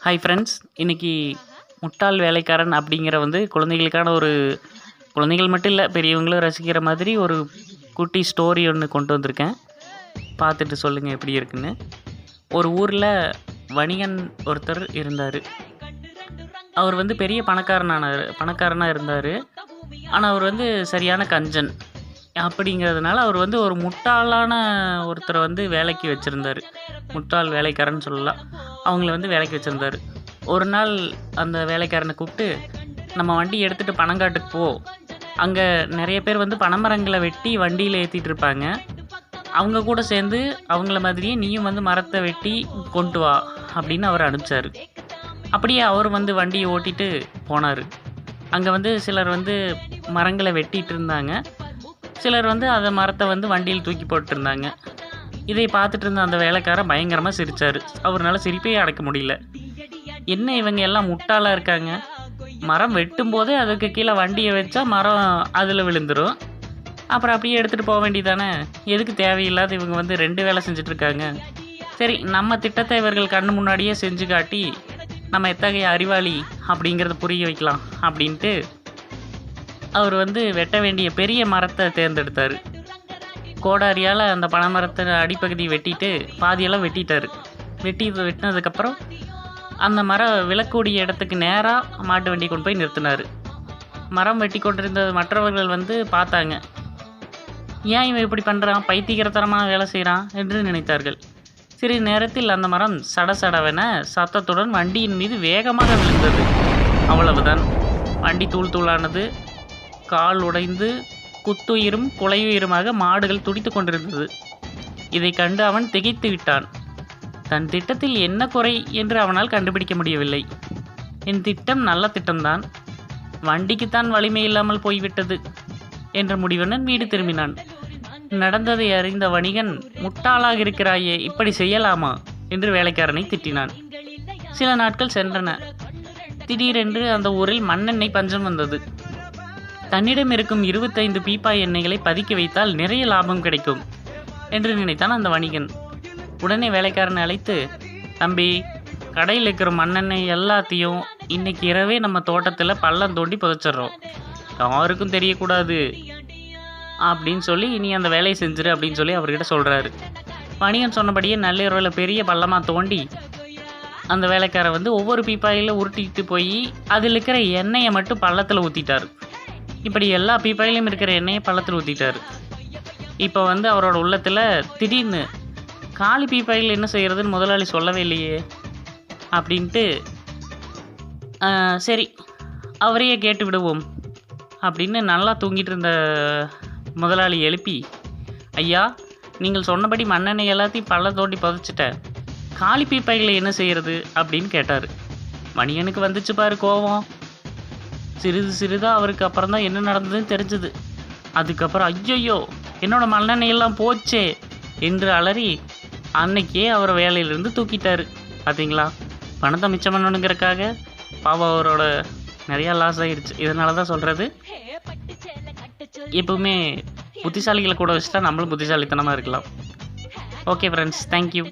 Hi friends, இன்றைக்கி முட்டாள் வேலைக்காரன் அப்படிங்கிற குழந்தைகளுக்கான ஒரு குழந்தைகள் மட்டும் இல்லை, பெரியவங்களும் ரசிக்கிற மாதிரி ஒரு குட்டி ஸ்டோரி ஒன்று கொண்டு வந்திருக்கேன். பார்த்துட்டு சொல்லுங்கள் எப்படி இருக்குன்னு. ஒரு ஊரில் வணிகன் ஒருத்தர் இருந்தார். அவர் பெரிய பணக்காரனாக இருந்தார். ஆனால் அவர் சரியான கஞ்சன். அப்படிங்கிறதுனால அவர் ஒரு முட்டாளான ஒருத்தரை வேலைக்கு வச்சுருந்தார். முட்டாள் வேலைக்காரன்னு சொல்லலாம். அவங்கள வேலைக்கு வச்சுருந்தார். ஒரு நாள் அந்த வேலைக்காரனை கூப்பிட்டு, நம்ம வண்டி எடுத்துகிட்டு பனங்காட்டுக்கு போ, அங்கே நிறைய பேர் பனைமரங்களை வெட்டி வண்டியில் ஏற்றிட்டு இருப்பாங்க, அவங்க கூட சேர்ந்து அவங்கள மாதிரியே நீயும் மரத்தை வெட்டி கொண்டு வா அப்படின்னு அவர் அனுப்பிச்சார். அப்படியே அவர் வண்டியை ஓட்டிகிட்டு போனார். அங்கே சிலர் மரங்களை வெட்டிகிட்டு இருந்தாங்க, சிலர் அதை மரத்தை வண்டியில் தூக்கி போட்டுருந்தாங்க. இதை பார்த்துட்டு இருந்த அந்த வேலைக்காரன் பயங்கரமாக சிரித்தார். அவரால் சிரிப்பே அடக்க முடியல. என்ன இவங்க எல்லாம் முட்டாளாக இருக்காங்க, மரம் வெட்டும் போதே அதுக்கு கீழே வண்டியை வச்சா மரம் அதில் விழுந்துடும், அப்புறம் அப்படியே எடுத்துகிட்டு போக வேண்டியதானே, எதுக்கு தேவையில்லாத இவங்க 2 வேலை செஞ்சிட்ருக்காங்க. சரி, நம்ம திட்டத்தை இவர்கள் கண்ணு முன்னாடியே செஞ்சு காட்டி நம்ம எத்தகைய அறிவாளி அப்படிங்கிறத புரிய வைக்கலாம் அப்படின்ட்டு அவர் வெட்ட வேண்டிய பெரிய மரத்தை தேர்ந்தெடுத்தார். கோடாரியால் அந்த பனைமரத்தை அடிப்பகுதி வெட்டிட்டு பாதியெல்லாம் வெட்டிட்டார். வெட்டினதுக்கப்புறம் அந்த மரம் விழக்கூடிய இடத்துக்கு நேராக மாட்டு வண்டி கொண்டு போய் நிறுத்தினார். மரம் வெட்டி கொண்டிருந்த மற்றவர்கள் பார்த்தாங்க. ஏன் இவன் இப்படி பண்ணுறான், பைத்தியகரத்தனமான வேலை செய்கிறான் என்று நினைத்தார்கள். சிறிது நேரத்தில் அந்த மரம் சடசடவென சத்தத்துடன் வண்டியின் மீது வேகமாக விழுந்தது. அவ்வளவுதான். வண்டி தூள் தூளானது. கால் உடைந்து குத்துயிரும் கொலையுயிருமாக மாடுகள் துடித்து கொண்டிருந்தது. இதை கண்டு அவன் திகைத்து விட்டான். தன் திட்டத்தில் என்ன குறை என்று அவனால் கண்டுபிடிக்க முடியவில்லை. என் திட்டம் நல்ல திட்டம்தான், வண்டிக்குத்தான் வலிமை இல்லாமல் போய்விட்டது என்ற முடிவுடன் வீடு திரும்பினான். நடந்ததை அறிந்த வணிகன், முட்டாளாக இருக்கிறாயே, இப்படி செய்யலாமா என்று வேலைக்காரனை திட்டினான். சில நாட்கள் சென்றன. திடீரென்று அந்த ஊரில் மண்ணெண்ணெய் பஞ்சம் வந்தது. தன்னிடம் இருக்கும் 25 பீப்பாய் எண்ணெய்களை பதுக்கி வைத்தால் நிறைய லாபம் கிடைக்கும் என்று நினைத்தான் அந்த வணிகன். உடனே வேலைக்காரனை அழைத்து, தம்பி, கடையில் இருக்கிற மண்ணெண்ணெய் எல்லாத்தையும் இன்னைக்கு இரவே நம்ம தோட்டத்தில் பள்ளம் தோண்டி புதைச்சிட்றோம், யாருக்கும் தெரியக்கூடாது அப்படின்னு சொல்லி நீ அந்த வேலையை செஞ்சிரு அப்படின்னு சொல்லி அவர்கிட்ட சொல்கிறாரு. வணிகன் சொன்னபடியே நள்ளிரவில் பெரிய பள்ளமாக தோண்டி அந்த வேலைக்காரர் ஒவ்வொரு பீப்பாயில் உருட்டிட்டு போய் அதில் இருக்கிற எண்ணெயை மட்டும் பள்ளத்தில் ஊற்றிட்டார். இப்படி எல்லா பீப்பாயிலையும் இருக்கிற எண்ணெயை பள்ளத்தில் ஊற்றிட்டார். இப்போ அவரோட உள்ளத்தில் திடீர்னு, காலி பீப்பாயில் என்ன செய்கிறதுன்னு முதலாளி சொல்லவே இல்லையே அப்படின்ட்டு, சரி அவரையே கேட்டு விடுவோம் அப்படின்னு நல்லா தூங்கிட்டு இருந்த முதலாளி எழுப்பி, ஐயா, நீங்கள் சொன்னபடி மண்ணெண்ணெய் எல்லாத்தையும் பள்ளம் தோண்டி புதைச்சிட்டேன், காலி பீப்பாய்களை என்ன செய்கிறது அப்படின்னு கேட்டார். மணியனுக்கு வந்துச்சு பாரு கோவம். சிறிதாக அவருக்கு அப்புறம் தான் என்ன நடந்ததுன்னு தெரிஞ்சுது. அதுக்கப்புறம் ஐயோ என்னோட மண்ணெண்ணெயெல்லாம் போச்சே என்று அலறி அன்னைக்கே அவரை வேலையிலிருந்து தூக்கிட்டாரு. பார்த்தீங்களா, பணத்தை மிச்சம் பண்ணணுங்கிறக்காக பாவம் அவரோட நிறையா லாஸ் ஆகிடுச்சு. இதனால தான் சொல்கிறது, எப்பவுமே புத்திசாலிகளை கூட வச்சுட்டா நம்மளும் புத்திசாலித்தனமாக இருக்கலாம். Okay friends, thank you.